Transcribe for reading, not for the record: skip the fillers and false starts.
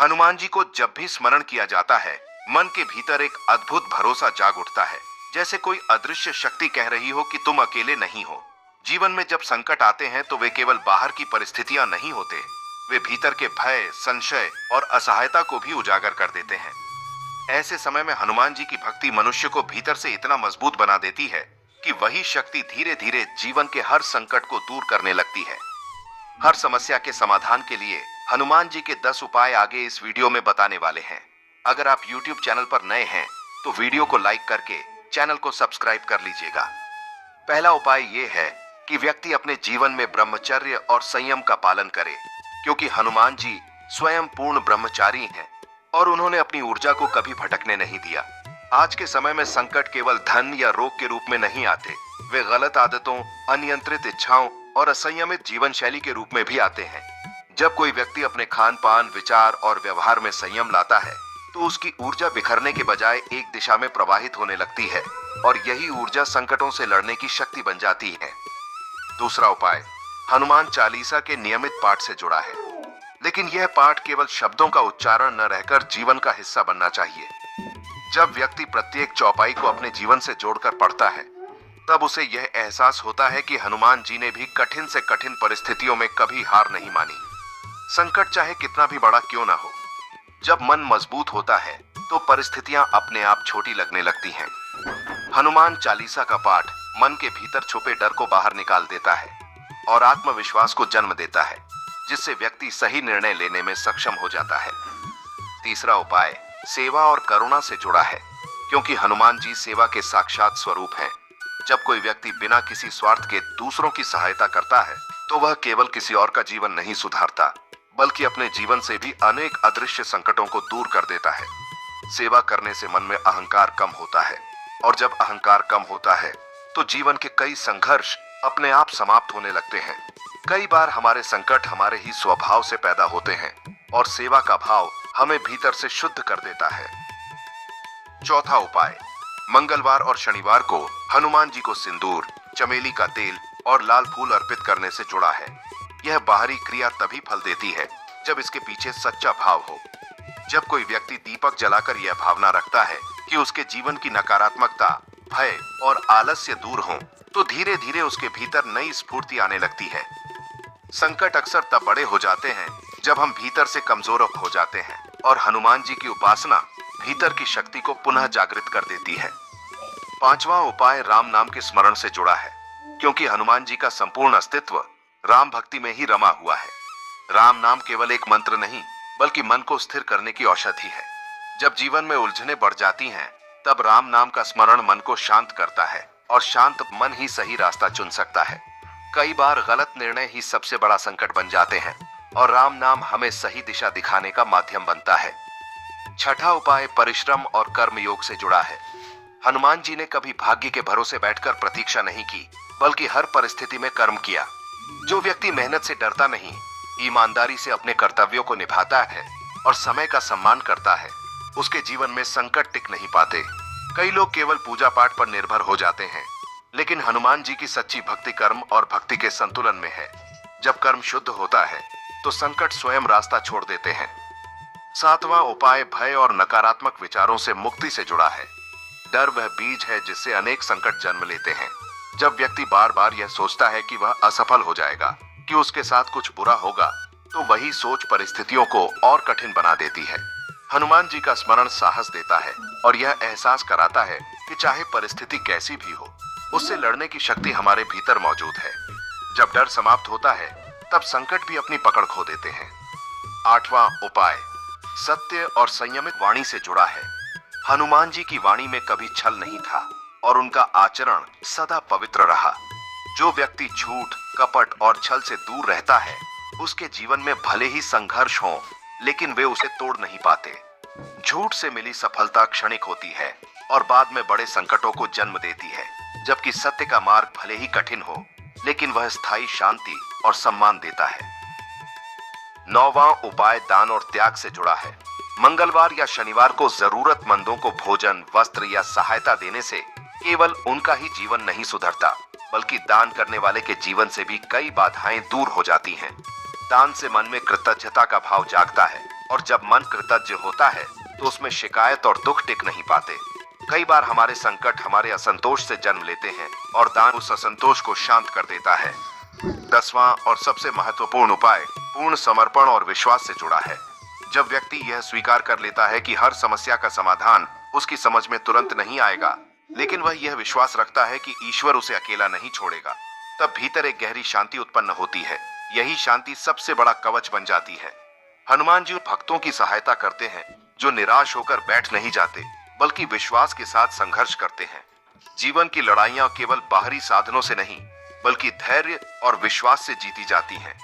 हनुमान जी को जब भी स्मरण किया जाता है, मन के भीतर एक अद्भुत भरोसा जाग उठता है, जैसे कोई अदृश्य शक्ति कह रही हो कि तुम अकेले नहीं हो। जीवन में जब संकट आते हैं तो वे केवल बाहर की परिस्थितियां नहीं होते, वे भीतर के भय, संशय और असहायता को भी उजागर कर देते हैं। ऐसे समय में हनुमान जी की भक्ति मनुष्य को भीतर से इतना मजबूत बना देती है कि वही शक्ति धीरे धीरे जीवन के हर संकट को दूर करने लगती है। हर समस्या के समाधान के लिए हनुमान जी के 10 उपाय आगे इस वीडियो में बताने वाले हैं। अगर आप YouTube चैनल पर नए हैं तो वीडियो को लाइक करके चैनल को सब्सक्राइब कर लीजिएगा। पहला उपाय ये है कि व्यक्ति अपने जीवन में ब्रह्मचर्य और संयम का पालन करे, क्योंकि हनुमान जी स्वयं पूर्ण ब्रह्मचारी हैं और उन्होंने अपनी ऊर्जा को कभी भटकने नहीं दिया। आज के समय में संकट केवल धन या रोग के रूप में नहीं आते, वे गलत आदतों, अनियंत्रित इच्छाओं और असंयमित जीवन शैली के रूप में भी आते हैं। जब कोई व्यक्ति अपने खान पान, विचार और व्यवहार में संयम लाता है तो उसकी ऊर्जा बिखरने के बजाय एक दिशा में प्रवाहित होने लगती है और यही ऊर्जा संकटों से लड़ने की शक्ति बन जाती है। दूसरा उपाय हनुमान चालीसा के नियमित पाठ से जुड़ा है, लेकिन यह पाठ केवल शब्दों का उच्चारण न रहकर जीवन का हिस्सा बनना चाहिए। जब व्यक्ति प्रत्येक चौपाई को अपने जीवन से जोड़कर पढ़ता है, तब उसे यह एहसास होता है कि हनुमान जी ने भी कठिन से कठिन परिस्थितियों में कभी हार नहीं मानी। संकट चाहे कितना भी बड़ा क्यों ना हो, जब मन मजबूत होता है तो परिस्थितियां अपने आप छोटी लगने लगती हैं। हनुमान चालीसा का पाठ मन के भीतर छुपे डर को बाहर निकाल देता है और आत्मविश्वास को जन्म देता है, जिससे व्यक्ति सही निर्णय लेने में सक्षम हो जाता है। तीसरा उपाय सेवा और करुणा से जुड़ा है, क्योंकि हनुमान जी सेवा के साक्षात स्वरूप हैं। जब कोई व्यक्ति बिना किसी स्वार्थ के दूसरों की सहायता करता है तो वह केवल किसी और का जीवन नहीं सुधारता, बल्कि अपने जीवन से भी अनेक अदृश्य संकटों को दूर कर देता है। सेवा करने से मन में अहंकार कम होता है, और जब अहंकार कम होता है तो जीवन के कई संघर्ष अपने आप समाप्त होने लगते हैं। कई बार हमारे संकट हमारे ही स्वभाव से पैदा होते हैं और सेवा का भाव हमें भीतर से शुद्ध कर देता है। चौथा उपाय मंगलवार और शनिवार को हनुमान जी को सिंदूर, चमेली का तेल और लाल फूल अर्पित करने से जुड़ा है। यह बाहरी क्रिया तभी फल देती है जब इसके पीछे सच्चा भाव हो। जब कोई व्यक्ति दीपक जलाकर यह भावना रखता है कि उसके जीवन की नकारात्मकता, भय और आलस्य दूर हो, तो धीरे धीरे उसके भीतर नई स्फूर्ति आने लगती है। संकट अक्सर तब बड़े हो जाते हैं जब हम भीतर से कमजोर हो जाते हैं, और हनुमान जी की उपासना भीतर की शक्ति को पुनः जागृत कर देती है। पांचवा उपाय राम नाम के स्मरण से जुड़ा है, क्योंकि हनुमान जी का संपूर्ण अस्तित्व राम भक्ति में ही रमा हुआ है। राम नाम केवल एक मंत्र नहीं, बल्कि मन को स्थिर करने की औषधि है। जब जीवन में उलझनें बढ़ जाती हैं, तब राम नाम का स्मरण मन को शांत करता है, और शांत मन ही सही रास्ता चुन सकता है। कई बार गलत निर्णय ही सबसे बड़ा संकट बन जाते हैं, और राम नाम हमें सही दिशा दिखाने का माध्यम बनता है। छठा उपाय परिश्रम और कर्म योग से जुड़ा है। हनुमान जी ने कभी भाग्य के भरोसे बैठकर प्रतीक्षा नहीं की, बल्कि हर परिस्थिति में कर्म किया। जो व्यक्ति मेहनत से डरता नहीं, ईमानदारी से अपने कर्तव्यों को निभाता है और समय का सम्मान करता है, उसके जीवन में संकट टिक नहीं पाते। कई लोग केवल पूजा पाठ पर निर्भर हो जाते हैं, लेकिन हनुमान जी की सच्ची भक्ति कर्म और भक्ति के संतुलन में है। जब कर्म शुद्ध होता है तो संकट स्वयं रास्ता छोड़ देते हैं। सातवां उपाय भय और नकारात्मक विचारों से मुक्ति से जुड़ा है। डर वह बीज है जिससे अनेक संकट जन्म लेते हैं। जब व्यक्ति बार बार यह सोचता है कि वह असफल हो जाएगा, कि उसके साथ कुछ बुरा होगा, तो वही सोच परिस्थितियों को और कठिन बना देती है। हनुमान जी का स्मरण साहस देता है और यह एहसास कराता है कि चाहे परिस्थिति कैसी भी हो, उससे लड़ने की शक्ति हमारे भीतर मौजूद है। जब डर समाप्त होता है, तब संकट भी अपनी पकड़ खो देते हैं। आठवां उपाय सत्य और संयमित वाणी से जुड़ा है। हनुमान जी की वाणी में कभी छल नहीं था और उनका आचरण सदा पवित्र रहा। जो व्यक्ति झूठ, कपट और छल से दूर रहता है, उसके जीवन में भले ही संघर्ष हो, लेकिन वे उसे तोड़ नहीं पाते। झूठ से मिली सफलता क्षणिक होती है और बाद में बड़े संकटों को जन्म देती है, जबकि सत्य का मार्ग भले ही कठिन हो, लेकिन वह स्थायी शांति और सम्मान देता है। नौवां उपाय दान और त्याग से जुड़ा है। मंगलवार या शनिवार को जरूरतमंदों को भोजन, वस्त्र या सहायता देने से केवल उनका ही जीवन नहीं सुधरता, बल्कि दान करने वाले के जीवन से भी कई बाधाएं दूर हो जाती हैं। दान से मन में कृतज्ञता का भाव जागता है और जब मन कृतज्ञ होता है तो उसमें शिकायत और दुख टिक नहीं पाते। कई बार हमारे संकट हमारे असंतोष से जन्म लेते हैं और दान उस असंतोष को शांत कर देता है। 10वां और सबसे महत्वपूर्ण उपाय पूर्ण समर्पण और विश्वास से जुड़ा है। जब व्यक्ति यह स्वीकार कर लेता है कि हर समस्या का समाधान उसकी समझ में तुरंत नहीं आएगा, लेकिन वह यह विश्वास रखता है कि ईश्वर उसे अकेला नहीं छोड़ेगा, तब भीतर एक गहरी शांति उत्पन्न होती है। यही शांति सबसे बड़ा कवच बन जाती है। हनुमान जी भक्तों की सहायता करते हैं जो निराश होकर बैठ नहीं जाते, बल्कि विश्वास के साथ संघर्ष करते हैं। जीवन की लड़ाइयां केवल बाहरी साधनों से नहीं, बल्कि धैर्य और विश्वास से जीती जाती हैं।